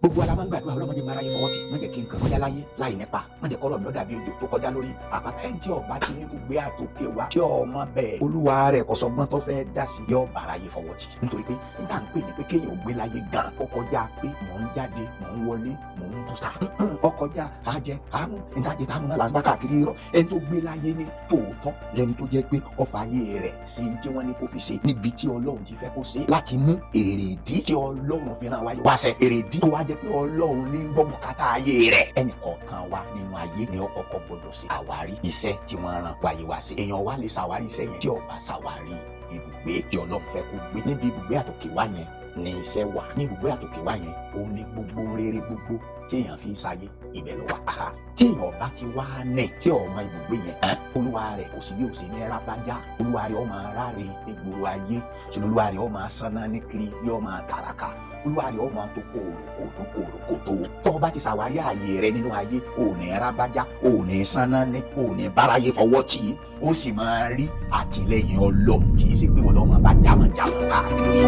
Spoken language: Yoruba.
gbogbo ara máa ń gbàdúrà ọlọ́mọdé máa ráyè fọwọ́ tì má jẹ́ kí nǹkan kọjá láyé láì nípa má jẹ́ kọ́rọ̀ mi ó dàbí ejò tó kọjá lórí àpáta ẹni tí ọba ti ní gbogbo àtòkè wa tí ọmọ bẹ́ẹ̀ olúwa rẹ̀ kò sọgbọ́n tó fẹ́ dá sí yọ bàrà yìí fọwọ́ tì nítorí pé nígbà ń pè ní pé kéèyàn gbé láyé gan ó kọjá pé mò ń jáde mò ń wọlé mò ń bùsà ó kọjá àjẹ àmú ìdájẹ táwọn náà là ń bá káàkiri rọ ẹni tó gbé láyé ní tòótọ́ lẹni tó jẹ́ pé ọfà ayé rẹ̀ sí tí wọ́n ní kó fi ṣe níbi tí ọlọ́run ti fẹ́ kó ṣe láti mú èrèdí tí ọlọ́run fi ràn wáyé wáṣẹ èrèdí tó wá jẹ́ pé ọlọ́run ní gbọ́ bùkátà ayé rẹ̀ ẹnì kọ̀ọ̀kan wa nínú ayé ni ó kọ́kọ́ gbọdọ̀ ṣe àwárí iṣẹ́ tí wọ́n rán wáyé wá sí èèyàn wa lè ṣàwárí iṣẹ́ yẹn tí ó bá ṣàwárí ibùgbé tí ọlọ́run fẹ́ kó gbé níbi ibùgbé àtòkè wá yẹn ní iṣẹ́ wà ní ibùgbé àtòkè wá yẹn ó ní gbogbo rere gbogbo tí èèyàn fi ṣayé ibẹ̀ ló wà tí èèyàn bá ti wá nẹ̀ tí ọmọ ibùgbé yẹn olúwa rẹ̀ kò sí bí ó ṣe ní rábájá olúwa rẹ̀ ó máa ráre ní gbòòrò ayé ṣùgbọ́n olúwa rẹ̀ ó máa sanná ní kiri yóò máa tàràkà olúwa rẹ̀ ó máa tó kòròkòtò tó bá ti ṣàwárí ààyè rẹ̀ nínú ayé ò ní rábájá ò ní sanná ní ò ní báráyé fọwọ́ tì í ó sì máa rí àtìlẹ́yìn ọlọ́run kì í ṣe pé wọn lọ́ máa bá jámọ̀jámọ̀ káàkiri.